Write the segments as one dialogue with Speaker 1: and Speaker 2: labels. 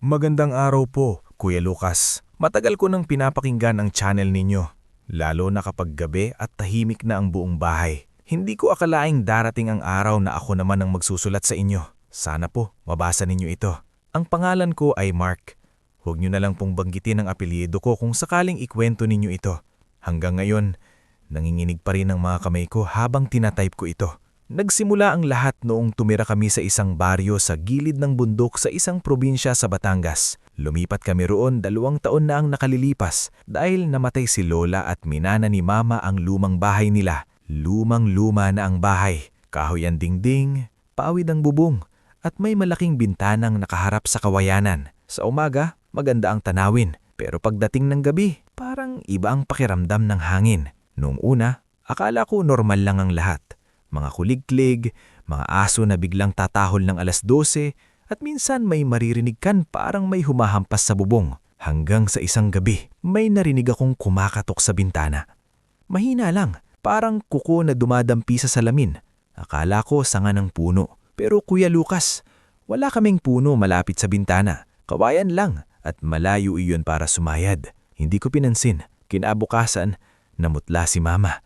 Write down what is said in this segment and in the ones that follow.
Speaker 1: Magandang araw po, Kuya Lucas. Matagal ko nang pinapakinggan ang channel ninyo, lalo na kapag gabi at tahimik na ang buong bahay. Hindi ko akalaing darating ang araw na ako naman ang magsusulat sa inyo. Sana po, mabasa ninyo ito. Ang pangalan ko ay Mark. Huwag niyo na lang pong banggitin ang apelyido ko kung sakaling ikwento ninyo ito. Hanggang ngayon, nanginginig pa rin ang mga kamay ko habang tinatype ko ito. Nagsimula ang lahat noong tumira kami sa isang baryo sa gilid ng bundok sa isang probinsya sa Batangas. Lumipat kami roon 2 taon na ang nakalilipas dahil namatay si Lola at minana ni Mama ang lumang bahay nila. Lumang-luma na ang bahay, kahoy ang dingding, paawid ang bubong, at may malaking bintanang nakaharap sa kawayanan. Sa umaga, maganda ang tanawin, pero pagdating ng gabi, parang iba ang pakiramdam ng hangin. Noong una, akala ko normal lang ang lahat. Mga kuliglig, mga aso na biglang tatahol ng 12:00 at minsan may maririnig kan parang may humahampas sa bubong. Hanggang sa isang gabi, may narinig akong kumakatok sa bintana. Mahina lang, parang kuko na dumadampi sa salamin. Akala ko sanga ng puno. Pero Kuya Lucas, wala kaming puno malapit sa bintana. Kawayan lang at malayo iyon para sumayad. Hindi ko pinansin. Kinabukasan, namutla si Mama.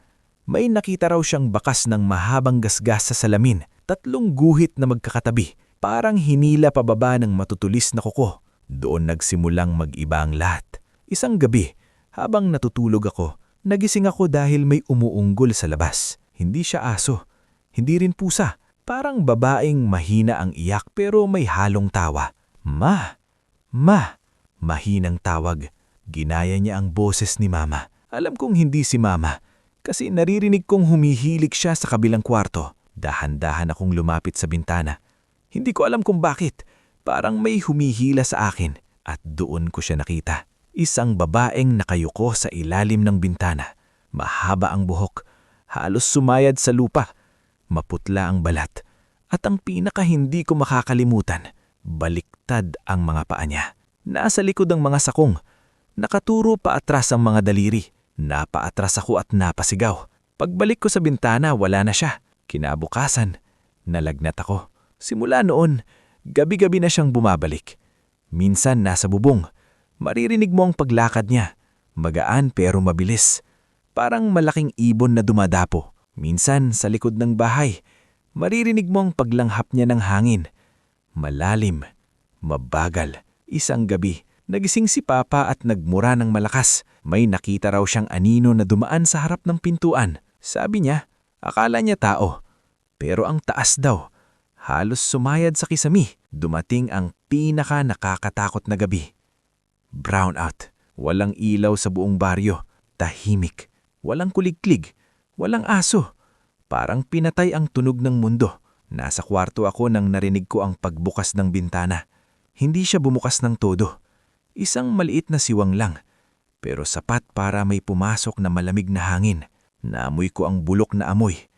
Speaker 1: May nakita raw siyang bakas ng mahabang gasgas sa salamin, 3 guhit na magkakatabi, parang hinila pababa ng matutulis na kuko. Doon nagsimulang mag-iba ang lahat. Isang gabi, habang natutulog ako, nagising ako dahil may umuunggol sa labas. Hindi siya aso, hindi rin pusa. Parang babaeng mahina ang iyak pero may halong tawa. Ma! Ma! Mahinang tawag. Ginaya niya ang boses ni Mama. Alam kong hindi si Mama. Kasi naririnig kong humihilik siya sa kabilang kwarto. Dahan-dahan akong lumapit sa bintana. Hindi ko alam kung bakit. Parang may humihila sa akin at doon ko siya nakita. Isang babaeng nakayuko sa ilalim ng bintana. Mahaba ang buhok, halos sumayad sa lupa. Maputla ang balat. At ang pinaka hindi ko makakalimutan, baliktad ang mga paa niya. Nasa likod ang mga sakong. Nakaturo pa atras ang mga daliri. Napaatras ako at napasigaw. Pagbalik ko sa bintana, wala na siya. Kinabukasan, nalagnat ako. Simula noon, gabi-gabi na siyang bumabalik. Minsan nasa bubong. Maririnig mo ang paglakad niya. Magaan pero mabilis. Parang malaking ibon na dumadapo. Minsan sa likod ng bahay. Maririnig mo ang paglanghap niya ng hangin. Malalim, mabagal. Isang gabi, nagising si Papa at nagmura ng malakas. May nakita raw siyang anino na dumaan sa harap ng pintuan. Sabi niya, akala niya tao. Pero ang taas daw. Halos sumayad sa kisami. Dumating ang pinaka nakakatakot na gabi. Brownout. Walang ilaw sa buong baryo. Tahimik. Walang kuliglig. Walang aso. Parang pinatay ang tunog ng mundo. Nasa kwarto ako nang narinig ko ang pagbukas ng bintana. Hindi siya bumukas ng todo. Isang maliit na siwang lang. Pero sapat para may pumasok na malamig na hangin. Naamoy ko ang bulok na amoy.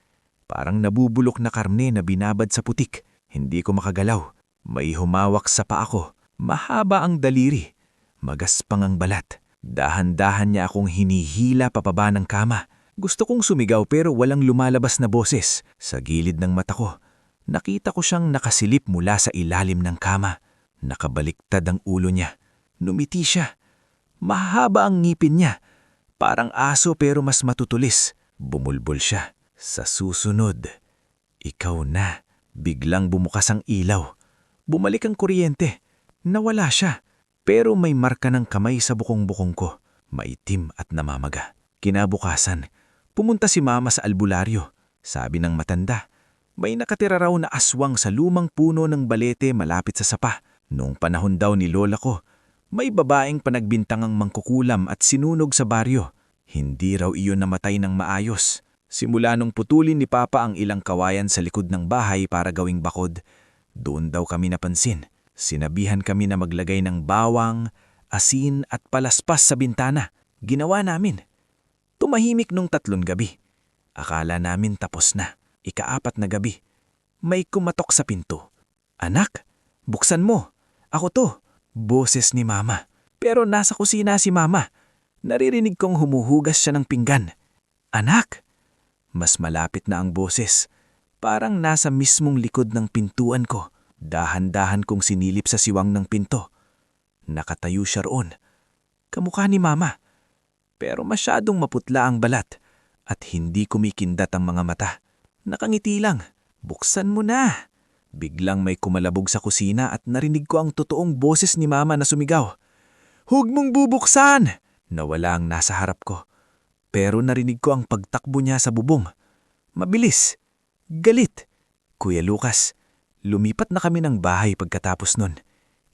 Speaker 1: Parang nabubulok na karne na binabad sa putik. Hindi ko makagalaw. May humawak sa paa ko. Mahaba ang daliri. Magaspang ang balat. Dahan-dahan niya akong hinihila papaba ng kama. Gusto kong sumigaw pero walang lumalabas na boses. Sa gilid ng mata ko, nakita ko siyang nakasilip mula sa ilalim ng kama. Nakabaliktad ang ulo niya. Numiti siya. Mahaba ang ngipin niya. Parang aso pero mas matutulis. Bumulbol siya. Sa susunod, ikaw na. Biglang bumukas ang ilaw. Bumalik ang kuryente. Nawala siya. Pero may marka ng kamay sa bukong-bukong ko. Maitim at namamaga. Kinabukasan, pumunta si Mama sa albularyo. Sabi ng matanda, may nakatira raw na aswang sa lumang puno ng balete malapit sa sapa. Noong panahon daw ni Lola ko, may babaeng panagbintangang mangkukulam at sinunog sa baryo. Hindi raw iyon namatay ng maayos. Simula nung putulin ni Papa ang ilang kawayan sa likod ng bahay para gawing bakod, doon daw kami napansin. Sinabihan kami na maglagay ng bawang, asin at palaspas sa bintana. Ginawa namin. Tumahimik nung 3 gabi. Akala namin tapos na. Ika-4 na gabi. May kumatok sa pinto. Anak, buksan mo. Ako to. Boses ni Mama. Pero nasa kusina si Mama. Naririnig kong humuhugas siya ng pinggan. Anak! Mas malapit na ang boses. Parang nasa mismong likod ng pintuan ko. Dahan-dahan kong sinilip sa siwang ng pinto. Nakatayo siya roon. Kamukha ni Mama. Pero masyadong maputla ang balat at hindi kumikindat ang mga mata. Nakangiti lang. Buksan mo na. Biglang may kumalabog sa kusina at narinig ko ang totoong boses ni Mama na sumigaw. Huwag mong bubuksan! Nawala ang nasa harap ko. Pero narinig ko ang pagtakbo niya sa bubong. Mabilis. Galit. Kuya Lucas, lumipat na kami ng bahay pagkatapos nun.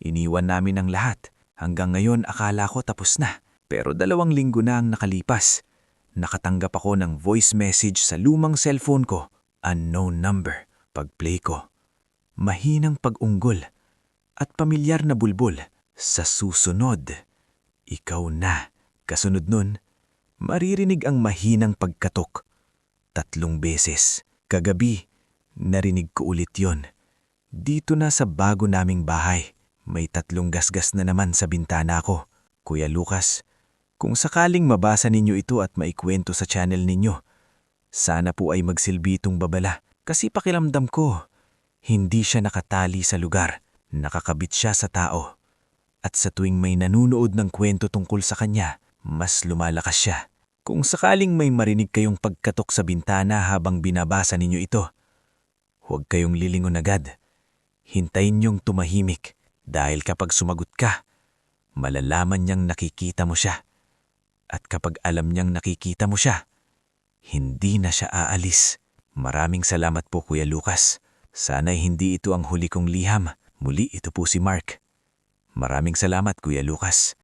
Speaker 1: Iniwan namin ang lahat. Hanggang ngayon akala ko tapos na. Pero 2 linggo na ang nakalipas. Nakatanggap ako ng voice message sa lumang cellphone ko. Unknown number. Pag-play ko. Mahinang pag-unggol. At pamilyar na bulbol. Sa susunod. Ikaw na. Kasunod nun, maririnig ang mahinang pagkatok. 3 beses. Kagabi, narinig ko ulit yon. Dito na sa bago naming bahay. May 3 gasgas na naman sa bintana ko. Kuya Lucas, kung sakaling mabasa ninyo ito at maikwento sa channel ninyo, sana po ay magsilbi itong babala. Kasi pakiramdam ko, hindi siya nakatali sa lugar. Nakakabit siya sa tao. At sa tuwing may nanunood ng kwento tungkol sa kanya, mas lumalakas siya. Kung sakaling may marinig kayong pagkatok sa bintana habang binabasa ninyo ito, huwag kayong lilingon agad. Hintayin niyong tumahimik dahil kapag sumagot ka, malalaman niyang nakikita mo siya. At kapag alam niyang nakikita mo siya, hindi na siya aalis. Maraming salamat po Kuya Lucas. Sana'y hindi ito ang huli kong liham. Muli ito po si Mark. Maraming salamat Kuya Lucas.